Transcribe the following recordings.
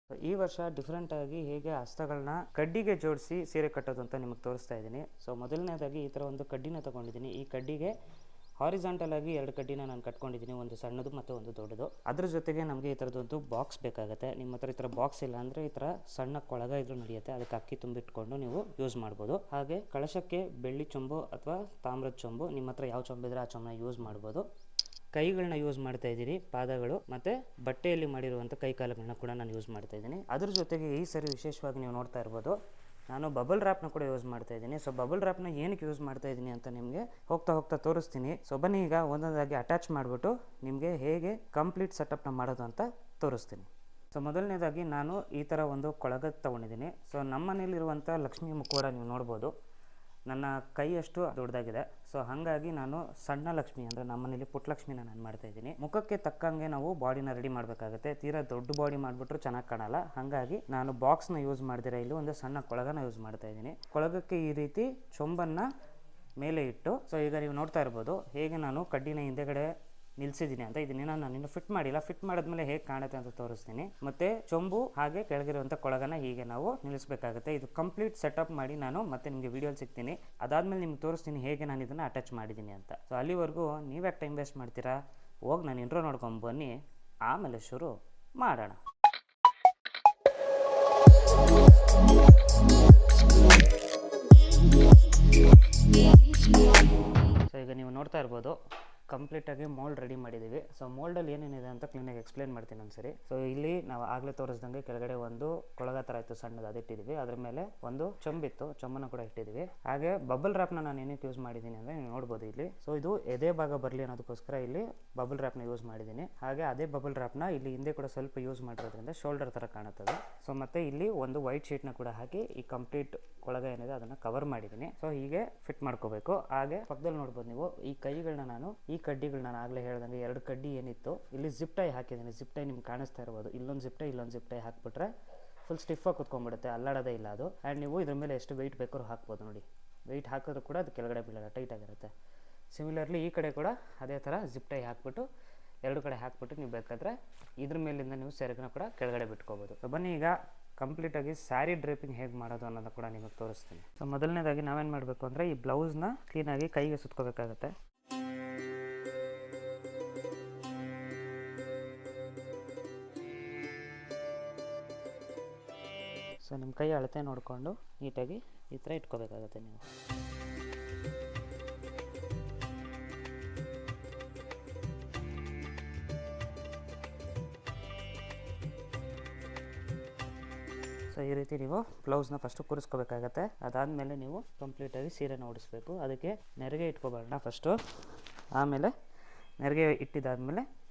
ಈ ವರ್ಷ ಡಿಫ್ರೆಂಟ್ ಆಗಿ ಹೇಗೆ ಹಸ್ತಗಳನ್ನ ಕಡ್ಡಿಗೆ ಜೋಡಿಸಿ ಸೀರೆ ಕಟ್ಟೋದು ಅಂತ ನಿಮಗೆ ತೋರಿಸ್ತಾ ಇದ್ದೀನಿ. ಸೊ ಮೊದಲನೇದಾಗಿ ಈ ಥರ ಒಂದು ಕಡ್ಡಿನ ತೊಗೊಂಡಿದ್ದೀನಿ. ಈ ಕಡ್ಡಿಗೆ ಹಾರಿಜಾಂಟಲ್ ಆಗಿ 2 ಕಡ್ಡಿನ ನಾನು ಕಟ್ಕೊಂಡಿದ್ದೀನಿ, ಒಂದು ಸಣ್ಣದು ಮತ್ತು ಒಂದು ದೊಡ್ಡದು. ಅದ್ರ ಜೊತೆಗೆ ನಮಗೆ ಈ ಥರದೊಂದು ಬಾಕ್ಸ್ ಬೇಕಾಗುತ್ತೆ. ನಿಮ್ಮ ಹತ್ರ ಈ ಥರ ಬಾಕ್ಸ್ ಇಲ್ಲ ಅಂದರೆ ಈ ಥರ ಸಣ್ಣ ಕೊಳಗ ಇದ್ರೂ ನಡೆಯುತ್ತೆ, ಅದಕ್ಕೆ ಅಕ್ಕಿ ತುಂಬಿಟ್ಕೊಂಡು ನೀವು ಯೂಸ್ ಮಾಡ್ಬೋದು. ಹಾಗೆ ಕಳಶಕ್ಕೆ ಬೆಳ್ಳಿ ಚೊಂಬು ಅಥವಾ ತಾಮ್ರದ ಚೊಂಬು, ನಿಮ್ಮ ಹತ್ರ ಯಾವ ಚೊಂಬಿದ್ರೆ ಆ ಚೊಂಬನ ಯೂಸ್ ಮಾಡ್ಬೋದು. ಕೈಗಳನ್ನ ಯೂಸ್ ಮಾಡ್ತಾ ಇದ್ದೀನಿ, ಪಾದಗಳು ಮತ್ತು ಬಟ್ಟೆಯಲ್ಲಿ ಮಾಡಿರುವಂಥ ಕೈಕಾಲುಗಳನ್ನ ಕೂಡ ನಾನು ಯೂಸ್ ಮಾಡ್ತಾ ಇದ್ದೀನಿ. ಅದ್ರ ಜೊತೆಗೆ ಈ ಸರಿ ವಿಶೇಷವಾಗಿ ನೀವು ನೋಡ್ತಾ ಇರ್ಬೋದು, ನಾನು ಬಬಲ್ ರ್ಯಾಪ್ನ ಕೂಡ ಯೂಸ್ ಮಾಡ್ತಾ ಇದ್ದೀನಿ. ಸೊ ಬಬಲ್ ರ್ಯಾಪ್ನ ಏನಕ್ಕೆ ಯೂಸ್ ಮಾಡ್ತಾ ಇದ್ದೀನಿ ಅಂತ ನಿಮಗೆ ಹೋಗ್ತಾ ತೋರಿಸ್ತೀನಿ. ಸೊ ಬನ್ನಿ ಈಗ ಒಂದೊಂದಾಗಿ ಅಟ್ಯಾಚ್ ಮಾಡಿಬಿಟ್ಟು ನಿಮಗೆ ಹೇಗೆ ಕಂಪ್ಲೀಟ್ ಸೆಟಪ್ನ ಮಾಡೋದು ಅಂತ ತೋರಿಸ್ತೀನಿ. ಸೊ ಮೊದಲನೇದಾಗಿ ನಾನು ಈ ಥರ ಒಂದು ಕೊಳಗ ತೊಗೊಂಡಿದ್ದೀನಿ. ಸೊ ನಮ್ಮ ಮನೇಲಿರುವಂಥ ಲಕ್ಷ್ಮೀ ಮುಖವಾಡ ನೀವು ನೋಡ್ಬೋದು, ನನ್ನ ಕೈಯಷ್ಟು ದೊಡ್ಡದಾಗಿದೆ. ಸೊ ಹಾಗಾಗಿ ನಾನು ಸಣ್ಣ ಲಕ್ಷ್ಮಿ ಅಂದರೆ ನಮ್ಮ ಮನೇಲಿ ಪುಟ್ಟಲಕ್ಷ್ಮಿನ ನಾನು ಮಾಡ್ತಾಯಿದ್ದೀನಿ. ಮುಖಕ್ಕೆ ತಕ್ಕಂಗೆ ನಾವು ಬಾಡಿನ ರೆಡಿ ಮಾಡಬೇಕಾಗುತ್ತೆ. ತೀರಾ ದೊಡ್ಡ ಬಾಡಿ ಮಾಡಿಬಿಟ್ರು ಚೆನ್ನಾಗಿ ಕಾಣಲ್ಲ. ಹಾಗಾಗಿ ನಾನು ಬಾಕ್ಸ್ನ ಯೂಸ್ ಮಾಡ್ದಿರ ಇಲ್ಲಿ ಒಂದು ಸಣ್ಣ ಕೊಳಗನ ಯೂಸ್ ಮಾಡ್ತಾಯಿದ್ದೀನಿ. ಕೊಳಗಕ್ಕೆ ಈ ರೀತಿ ಚೊಂಬನ್ನು ಮೇಲೆ ಇಟ್ಟು, ಸೊ ಈಗ ನೀವು ನೋಡ್ತಾ ಇರ್ಬೋದು ಹೇಗೆ ನಾನು ಕಡ್ಡಿನ ಹಿಂದೆಗಡೆ ನಿಲ್ಸಿದ್ದೀನಿ ಅಂತ. ಇದನ್ನ ನಾನು ಇನ್ನು ಫಿಟ್ ಮಾಡಿಲ್ಲ, ಫಿಟ್ ಮಾಡಿದ್ಮೇಲೆ ಹೇಗೆ ಕಾಣುತ್ತೆ ಅಂತ ತೋರಿಸ್ತೀನಿ. ಮತ್ತೆ ಚೊಂಬು ಹಾಗೆ ಕೆಳಗಿರುವಂಥ ಕೊಳಗನ ಹೀಗೆ ನಾವು ನಿಲ್ಲಿಸಬೇಕಾಗುತ್ತೆ. ಇದು ಕಂಪ್ಲೀಟ್ ಸೆಟಪ್ ಮಾಡಿ ನಾನು ಮತ್ತೆ ನಿಮಗೆ ವಿಡಿಯೋಲಿ ಸಿಗ್ತೀನಿ. ಅದಾದ್ಮೇಲೆ ನಿಮ್ಗೆ ತೋರಿಸ್ತೀನಿ ಹೇಗೆ ನಾನು ಇದನ್ನು ಅಟ್ಯಾಚ್ ಮಾಡಿದ್ದೀನಿ ಅಂತ. ಸೊ ಅಲ್ಲಿವರೆಗೂ ನೀವ್ಯಾಕೆ ಟೈಮ್ ವೇಸ್ಟ್ ಮಾಡ್ತೀರಾ, ಹೋಗಿ ನಾನು ಇಂಟ್ರೋ ನೋಡ್ಕೊಂಡು ಬನ್ನಿ, ಆಮೇಲೆ ಶುರು ಮಾಡೋಣ. ಸೊ ಈಗ ನೀವು ನೋಡ್ತಾ ಇರ್ಬೋದು ಕಂಪ್ಲೀಟಾಗಿ ಮೋಲ್ಡ್ ರೆಡಿ ಮಾಡಿದ್ದೀವಿ. ಸೊ ಮೋಲ್ಡಲ್ಲಿ ಏನೇನಿದೆ ಅಂತ ಕ್ಲೀನಾಗಿ ಎಕ್ಸ್ಪ್ಲೇನ್ ಮಾಡ್ತೀನಿ ಒಂದ್ಸರಿ. ಸೊ ಇಲ್ಲಿ ನಾವು ಆಗಲೇ ತೋರಿಸ್ದಂಗೆ ಕೆಳಗಡೆ ಒಂದು ಕೊಳಗ ಥರ ಇತ್ತು ಸಣ್ಣದು, ಅದು ಇಟ್ಟಿದ್ದೀವಿ. ಅದ್ರ ಮೇಲೆ ಒಂದು ಚೊಂಬಿತ್ತು, ಚೊಂಬನ ಕೂಡ ಇಟ್ಟಿದ್ದೀವಿ. ಹಾಗೆ ಬಬಲ್ ರ್ಯಾಪ್ನ ನಾನು ಏನಕ್ಕೆ ಯೂಸ್ ಮಾಡಿದ್ದೀನಿ ಅಂದರೆ ನೀವು ನೋಡ್ಬೋದು ಇಲ್ಲಿ. ಸೊ ಇದು ಎದೆ ಭಾಗ ಬರಲಿ ಅನ್ನೋದಕ್ಕೋಸ್ಕರ ಇಲ್ಲಿ ಬಬಲ್ ರ್ಯಾಪ್ನ ಯೂಸ್ ಮಾಡಿದ್ದೀನಿ. ಹಾಗೆ ಅದೇ ಬಬಲ್ ರ್ಯಾಪ್ನ ಇಲ್ಲಿ ಹಿಂದೆ ಕೂಡ ಸ್ವಲ್ಪ ಯೂಸ್ ಮಾಡಿರೋದ್ರಿಂದ ಶೋಲ್ಡರ್ ಥರ ಕಾಣುತ್ತದೆ. ಸೊ ಮತ್ತೆ ಇಲ್ಲಿ ಒಂದು ವೈಟ್ ಶೀಟ್ನ ಕೂಡ ಹಾಕಿ ಈ ಕಂಪ್ಲೀಟ್ ಕೊಳಗ ಏನಿದೆ ಅದನ್ನು ಕವರ್ ಮಾಡಿದ್ದೀನಿ. ಸೊ ಹೀಗೆ ಫಿಟ್ ಮಾಡ್ಕೋಬೇಕು. ಹಾಗೆ ಪಕ್ಕದಲ್ಲಿ ನೋಡ್ಬೋದು ನೀವು ಈ ಕೈಗಳನ್ನ ನಾನು ಈ ಕಡ್ಡಿಗಳು ನಾನು ಆಗಲೇ ಹೇಳ್ದಂಗೆ 2 ಕಡ್ಡಿ ಏನಿತ್ತು ಇಲ್ಲಿ ಜಿಪ್ ಟೈ ಹಾಕಿದ್ದೀನಿ. ಜಿಪ್ ಟೈ ನಿಮ್ಗೆ ಕಾಣಿಸ್ತಾ ಇರ್ಬೋದು, ಇಲ್ಲೊಂದು ಜಿಪ್ ಟೈ ಹಾಕ್ಬಿಟ್ರೆ ಫುಲ್ ಸ್ಟಿಫಾಗಿ ಕುತ್ಕೊಂಡ್ಬಿಡುತ್ತೆ, ಅಲ್ಲಾಡೋದೇ ಇಲ್ಲ ಅದು. ಆ್ಯಂಡ್ ನೀವು ಇದ್ರ ಮೇಲೆ ಎಷ್ಟು ವೆಯ್ಟ್ ಬೇಕಾದ್ರೂ ಹಾಕ್ಬೋದು. ನೋಡಿ, ವೆಯ್ಟ್ ಹಾಕಿದ್ರು ಕೂಡ ಅದು ಕೆಳಗಡೆ ಬೀಳಲ್ಲ, ಟೈಟ್ ಆಗಿರುತ್ತೆ. ಸಿಮಿಲರ್ಲಿ ಈ ಕಡೆ ಕೂಡ ಅದೇ ಥರ ಜಿಪ್ ಟೈ ಹಾಕ್ಬಿಟ್ಟು 2 ಕಡೆ ಹಾಕ್ಬಿಟ್ಟು ನೀವು ಬೇಕಾದರೆ ಇದ್ರ ಮೇಲಿಂದ ನೀವು ಸೆರಗನ್ನ ಕೂಡ ಕೆಳಗಡೆ ಬಿಟ್ಕೋಬೋದು. ಸೊ ಬನ್ನಿ ಈಗ ಕಂಪ್ಲೀಟಾಗಿ ಸ್ಯಾರಿ ಡ್ರೇಪಿಂಗ್ ಹೇಗೆ ಮಾಡೋದು ಅನ್ನೋದನ್ನು ಕೂಡ ನಿಮಗೆ ತೋರಿಸ್ತೀನಿ. ಸೊ ಮೊದಲನೇದಾಗಿ ನಾವೇನು ಮಾಡಬೇಕು ಅಂದರೆ ಈ ಬ್ಲೌಸ್ನ ಕ್ಲೀನಾಗಿ ಕೈಗೆ ಸುತ್ಕೋಬೇಕಾಗತ್ತೆ. ಸೊ ನಿಮ್ಮ ಕೈ ಅಳತೆ ನೋಡಿಕೊಂಡು ನೀಟಾಗಿ ಈ ಥರ ಇಟ್ಕೋಬೇಕಾಗತ್ತೆ ನೀವು. ಸೊ ಈ ರೀತಿ ನೀವು ಬ್ಲೌಸ್ನ ಫಸ್ಟು ಕೂರಿಸ್ಕೋಬೇಕಾಗತ್ತೆ. ಅದಾದಮೇಲೆ ನೀವು ಕಂಪ್ಲೀಟಾಗಿ ಸೀರೆನ ಓಡಿಸ್ಬೇಕು. ಅದಕ್ಕೆ ನೆರಿಗೆ ಇಟ್ಕೊಬೇಡ ಫಸ್ಟು, ಆಮೇಲೆ ನೆರಿಗೆ ಇಟ್ಟಿದ್ದಾದಮೇಲೆ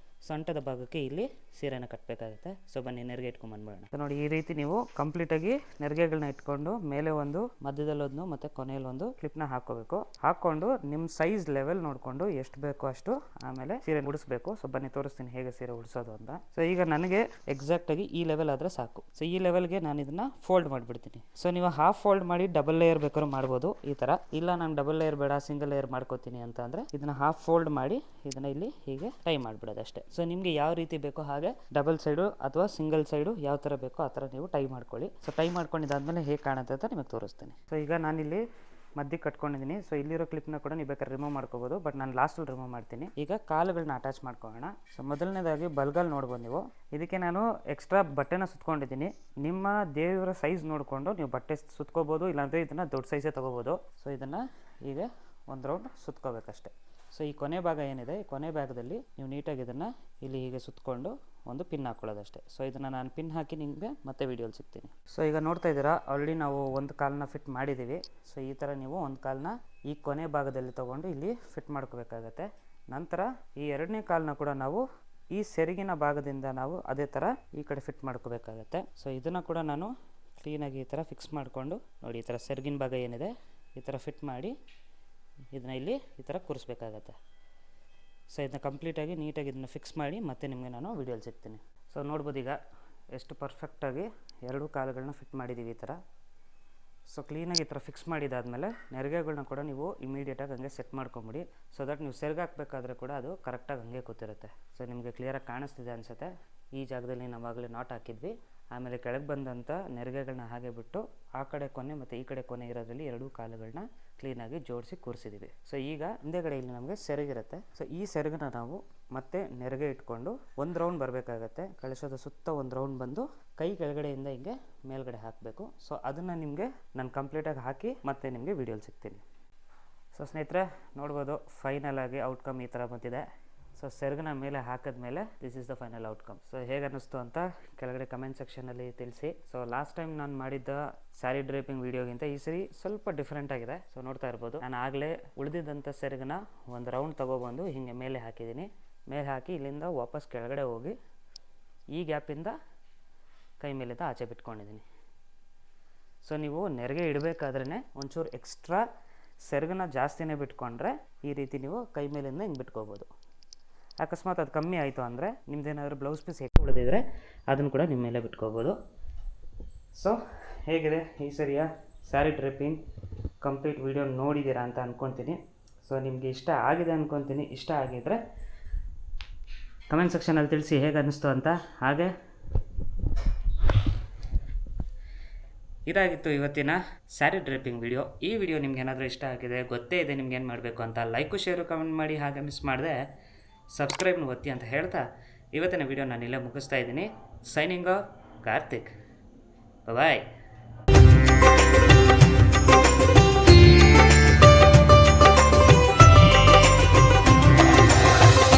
ಸೊಂಟದ ಭಾಗಕ್ಕೆ ಇಲ್ಲಿ ಸೀರೆನ ಕಟ್ಟಬೇಕಾಗುತ್ತೆ. ಸೊ ಬನ್ನಿ ನೆರಿಗೆ ಇಟ್ಕೊಂಡ್ಬಂದ್ಬಿಡೋಣ. ಸೊ ನೋಡಿ, ಈ ರೀತಿ ನೀವು ಕಂಪ್ಲೀಟಾಗಿ ನೆರಿಗೆಗಳನ್ನ ಇಟ್ಕೊಂಡು ಮೇಲೆ ಒಂದು, ಮಧ್ಯದಲ್ಲೊಂದು ಮತ್ತು ಕೊನೆಯಲ್ಲಿ ಒಂದು ಕ್ಲಿಪ್ನ ಹಾಕ್ಕೋಬೇಕು. ಹಾಕ್ಕೊಂಡು ನಿಮ್ಮ ಸೈಜ್ ಲೆವೆಲ್ ನೋಡಿಕೊಂಡು ಎಷ್ಟು ಬೇಕೋ ಅಷ್ಟು ಆಮೇಲೆ ಸೀರೆ ಉಡಿಸ್ಬೇಕು. ಸೊ ಬನ್ನಿ ತೋರಿಸ್ತೀನಿ ಹೇಗೆ ಸೀರೆ ಉಡಿಸೋದು ಅಂತ. ಸೊ ಈಗ ನನಗೆ ಎಕ್ಸಾಕ್ಟಾಗಿ ಈ ಲೆವೆಲ್ ಆದರೆ ಸಾಕು. ಸೊ ಈ ಲೆವೆಲ್ಗೆ ನಾನು ಇದನ್ನು ಫೋಲ್ಡ್ ಮಾಡಿಬಿಡ್ತೀನಿ. ಸೊ ನೀವು ಹಾಫ್ ಫೋಲ್ಡ್ ಮಾಡಿ ಡಬಲ್ ಲೇಯರ್ ಬೇಕಾದ್ರೂ ಮಾಡ್ಬೋದು ಈ ಥರ. ಇಲ್ಲ ನಾನು ಡಬಲ್ ಲೇಯರ್ ಬೇಡ ಸಿಂಗಲ್ ಲೇಯರ್ ಮಾಡ್ಕೋತೀನಿ ಅಂತ ಅಂದರೆ ಇದನ್ನು ಹಾಫ್ ಫೋಲ್ಡ್ ಮಾಡಿ ಇದನ್ನು ಇಲ್ಲಿ ಹೀಗೆ ಟೈ ಮಾಡಿಬಿಡೋದು ಅಷ್ಟೇ. ಸೊ ನಿಮಗೆ ಯಾವ ರೀತಿ ಬೇಕೋ ಹಾಗೆ ಡಬಲ್ ಸೈಡು ಅಥವಾ ಸಿಂಗಲ್ ಸೈಡು ಯಾವ ಥರ ಬೇಕೋ ಆ ಥರ ನೀವು ಟೈ ಮಾಡ್ಕೊಳ್ಳಿ. ಸೊ ಟೈ ಮಾಡ್ಕೊಂಡಿದ್ದಾದ್ಮೇಲೆ ಹೇಗೆ ಕಾಣುತ್ತೆ ಅಂತ ನಿಮಗೆ ತೋರಿಸ್ತೀನಿ. ಸೊ ಈಗ ನಾನಿಲ್ಲಿ ಮಧ್ಯಕ್ಕೆ ಕಟ್ಕೊಂಡಿದ್ದೀನಿ. ಸೊ ಇಲ್ಲಿರೋ ಕ್ಲಿಪ್ನ ಕೂಡ ನೀವು ಬೇಕಾದ್ರೆ ರಿಮೂವ್ ಮಾಡ್ಕೋಬೋದು, ಬಟ್ ನಾನು ಲಾಸ್ಟಲ್ಲಿ ರಿಮೂವ್ ಮಾಡ್ತೀನಿ. ಈಗ ಕಾಲುಗಳನ್ನ ಅಟ್ಯಾಚ್ ಮಾಡ್ಕೊಳ್ಳೋಣ. ಸೊ ಮೊದಲನೇದಾಗಿ ಬಲ್ಗಾಲ್ ನೋಡ್ಬೋದು ನೀವು. ಇದಕ್ಕೆ ನಾನು ಎಕ್ಸ್ಟ್ರಾ ಬಟ್ಟೆನ ಸುತ್ಕೊಂಡಿದ್ದೀನಿ. ನಿಮ್ಮ ದೇವರ ಸೈಜ್ ನೋಡಿಕೊಂಡು ನೀವು ಬಟ್ಟೆ ಸುತ್ಕೋಬೋದು, ಇಲ್ಲಾಂದರೆ ಇದನ್ನು ದೊಡ್ಡ ಸೈಜೇ ತೊಗೋಬೋದು. ಸೊ ಇದನ್ನು ಈಗ ಒಂದು ರೌಂಡ್ ಸುತ್ಕೋಬೇಕಷ್ಟೆ. ಸೊ ಈ ಕೊನೆ ಭಾಗ ಏನಿದೆ, ಈ ಕೊನೆ ಭಾಗದಲ್ಲಿ ನೀವು ನೀಟಾಗಿ ಇದನ್ನು ಇಲ್ಲಿ ಹೀಗೆ ಸುತ್ತಕೊಂಡು ಒಂದು ಪಿನ್ ಹಾಕ್ಕೊಳ್ಳೋದಷ್ಟೇ. ಸೊ ಇದನ್ನು ನಾನು ಪಿನ್ ಹಾಕಿ ನಿಮಗೆ ಮತ್ತೆ ವಿಡಿಯೋಲಿ ಸಿಗ್ತೀನಿ. ಸೊ ಈಗ ನೋಡ್ತಾ ಇದ್ದೀರಾ, ಆಲ್ರೆಡಿ ನಾವು ಒಂದು ಕಾಲನ್ನ ಫಿಟ್ ಮಾಡಿದ್ದೀವಿ. ಸೊ ಈ ಥರ ನೀವು ಒಂದು ಕಾಲನ್ನ ಈ ಕೊನೆ ಭಾಗದಲ್ಲಿ ತೊಗೊಂಡು ಇಲ್ಲಿ ಫಿಟ್ ಮಾಡ್ಕೋಬೇಕಾಗತ್ತೆ. ನಂತರ ಈ 2ನೇ ಕಾಲನ್ನ ಕೂಡ ನಾವು ಈ ಸೆರಗಿನ ಭಾಗದಿಂದ ನಾವು ಅದೇ ಥರ ಈ ಕಡೆ ಫಿಟ್ ಮಾಡ್ಕೋಬೇಕಾಗತ್ತೆ. ಸೊ ಇದನ್ನು ಕೂಡ ನಾನು ಕ್ಲೀನಾಗಿ ಈ ಥರ ಫಿಕ್ಸ್ ಮಾಡಿಕೊಂಡು ನೋಡಿ, ಈ ಥರ ಸೆರಗಿನ ಭಾಗ ಏನಿದೆ ಈ ಥರ ಫಿಟ್ ಮಾಡಿ ಇದನ್ನು ಇಲ್ಲಿ ಈ ಥರ ಕೂರಿಸ್ಬೇಕಾಗತ್ತೆ. ಸೊ ಇದನ್ನ ಕಂಪ್ಲೀಟಾಗಿ ನೀಟಾಗಿ ಇದನ್ನು ಫಿಕ್ಸ್ ಮಾಡಿ ಮತ್ತೆ ನಿಮಗೆ ನಾನು ವಿಡಿಯೋಲಿ ಸಿಗ್ತೀನಿ. ಸೊ ನೋಡ್ಬೋದು ಈಗ ಎಷ್ಟು ಪರ್ಫೆಕ್ಟಾಗಿ 2 ಕಾಲುಗಳನ್ನ ಫಿಟ್ ಮಾಡಿದ್ದೀವಿ ಈ ಥರ. ಸೊ ಕ್ಲೀನಾಗಿ ಈ ಥರ ಫಿಕ್ಸ್ ಮಾಡಿದಾದಮೇಲೆ ನೆರಿಗೆಗಳನ್ನ ಕೂಡ ನೀವು ಇಮಿಡಿಯೇಟಾಗಿ ಹಂಗೆ ಸೆಟ್ ಮಾಡ್ಕೊಂಬಿಡಿ. ಸೊ ದಟ್ ನೀವು ಸೆರ್ಗೆ ಹಾಕಬೇಕಾದ್ರೆ ಕೂಡ ಅದು ಕರೆಕ್ಟಾಗಿ ಹಂಗೆ ಕೂತಿರುತ್ತೆ. ಸೊ ನಿಮಗೆ ಕ್ಲಿಯರಾಗಿ ಕಾಣಿಸ್ತಿದೆ ಅನಿಸುತ್ತೆ. ಈ ಜಾಗದಲ್ಲಿ ನಾವಾಗಲೇ ನಾಟ್ ಹಾಕಿದ್ವಿ, ಆಮೇಲೆ ಕೆಳಗೆ ಬಂದಂಥ ನೆರಿಗೆಗಳನ್ನ ಹಾಗೆ ಬಿಟ್ಟು ಆ ಕಡೆ ಕೊನೆ ಮತ್ತು ಈ ಕಡೆ ಕೊನೆ ಇರೋದ್ರಲ್ಲಿ ಎರಡೂ ಕಾಲುಗಳನ್ನ ಕ್ಲೀನಾಗಿ ಜೋಡಿಸಿ ಕೂರಿಸಿದ್ದೀವಿ. ಸೊ ಈಗ ಹಿಂದೆಗಡೆ ಇಲ್ಲಿ ನಮಗೆ ಸೆರಗಿರುತ್ತೆ. ಸೊ ಈ ಸೆರಗನ್ನ ನಾವು ಮತ್ತೆ ನೆರಿಗೆ ಇಟ್ಕೊಂಡು ಒಂದು ರೌಂಡ್ ಬರಬೇಕಾಗತ್ತೆ. ಕಳಶದ ಸುತ್ತ ಒಂದು ರೌಂಡ್ ಬಂದು ಕೈ ಕೆಳಗಡೆಯಿಂದ ಹಿಂಗೆ ಮೇಲ್ಗಡೆ ಹಾಕಬೇಕು. ಸೊ ಅದನ್ನು ನಿಮಗೆ ನಾನು ಕಂಪ್ಲೀಟಾಗಿ ಹಾಕಿ ಮತ್ತೆ ನಿಮಗೆ ವಿಡಿಯೋಲಿ ಸಿಗ್ತೀನಿ. ಸೊ ಸ್ನೇಹಿತರೆ ನೋಡ್ಬೋದು, ಫೈನಲ್ ಆಗಿ ಔಟ್ಕಮ್ ಈ ಥರ ಬಂದಿದೆ. ಸೊ ಸೆರಗನ್ನ ಮೇಲೆ ಹಾಕಿದ್ಮೇಲೆ this is the final outcome. So ಹೇಗೆ ಅನ್ನಿಸ್ತು ಅಂತ ಕೆಳಗಡೆ ಕಮೆಂಟ್ ಸೆಕ್ಷನಲ್ಲಿ ತಿಳಿಸಿ. ಸೊ ಲಾಸ್ಟ್ ಟೈಮ್ ನಾನು ಮಾಡಿದ್ದ ಸ್ಯಾರಿ ಡ್ರೇಪಿಂಗ್ ವೀಡಿಯೋಗಿಂತ ಈ ಸರಿ ಸ್ವಲ್ಪ ಡಿಫ್ರೆಂಟ್ ಆಗಿದೆ. ಸೊ ನೋಡ್ತಾ ಇರ್ಬೋದು, ನಾನು ಆಗಲೇ ಉಳಿದಿದ್ದಂಥ ಸೆರಗನ್ನ ಒಂದು ರೌಂಡ್ ತೊಗೊಬಂದು ಹೀಗೆ ಮೇಲೆ ಹಾಕಿದ್ದೀನಿ. ಮೇಲೆ ಹಾಕಿ ಇಲ್ಲಿಂದ ವಾಪಸ್ ಕೆಳಗಡೆ ಹೋಗಿ ಈ ಗ್ಯಾಪಿಂದ ಕೈ ಮೇಲಿಂದ ಆಚೆ ಬಿಟ್ಕೊಂಡಿದ್ದೀನಿ. ಸೊ ನೀವು ನೆರಿಗೆ ಇಡಬೇಕಾದ್ರೇ ಒಂಚೂರು ಎಕ್ಸ್ಟ್ರಾ ಸೆರಗನ್ನ ಜಾಸ್ತಿನೇ ಬಿಟ್ಕೊಂಡ್ರೆ ಈ ರೀತಿ ನೀವು ಕೈ ಮೇಲಿಂದ ಹಿಂಗೆ ಬಿಟ್ಕೋಬೋದು. ಅಕಸ್ಮಾತ್ ಅದು ಕಮ್ಮಿ ಆಯಿತು ಅಂದರೆ ನಿಮ್ದೇನಾದರೂ ಬ್ಲೌಸ್ ಪೀಸ್ ಹೆಚ್ಚು ಉಳಿದಿದ್ರೆ ಅದನ್ನು ಕೂಡ ನಿಮ್ಮ ಮೇಲೆ ಬಿಟ್ಕೋಬೋದು. ಸೊ ಹೇಗಿದೆ ಈ ಸರಿಯ ಸ್ಯಾರಿ ಡ್ರೇಪಿಂಗ್ ಕಂಪ್ಲೀಟ್ ವಿಡಿಯೋ ನೋಡಿದ್ದೀರಾ ಅಂತ ಅಂದ್ಕೊತೀನಿ. ಸೊ ನಿಮಗೆ ಇಷ್ಟ ಆಗಿದೆ ಅಂದ್ಕೊತೀನಿ. ಇಷ್ಟ ಆಗಿದ್ದರೆ ಕಮೆಂಟ್ ಸೆಕ್ಷನಲ್ಲಿ ತಿಳಿಸಿ ಹೇಗೆ ಅನ್ನಿಸ್ತು ಅಂತ. ಹಾಗೆ ಇದಾಗಿತ್ತು ಇವತ್ತಿನ ಸ್ಯಾರಿ ಡ್ರೇಪಿಂಗ್ ವಿಡಿಯೋ. ಈ ವಿಡಿಯೋ ನಿಮ್ಗೆ ಏನಾದರೂ ಇಷ್ಟ ಆಗಿದೆ, ಗೊತ್ತೇ ಇದೆ ನಿಮ್ಗೆ ಏನು ಮಾಡಬೇಕು ಅಂತ, ಲೈಕು ಶೇರು ಕಮೆಂಟ್ ಮಾಡಿ. ಹಾಗೆ ಮಿಸ್ ಮಾಡಿದೆ ಸಬ್ಸ್ಕ್ರೈಬ್ನ ಒತ್ತಿ ಅಂತ ಹೇಳ್ತಾ ಇವತ್ತಿನ ವಿಡಿಯೋ ನಾನು ಇಲ್ಲೇ ಮುಗಿಸ್ತಾ ಇದ್ದೀನಿ. Signing off Karthik. ಬಾಯ್.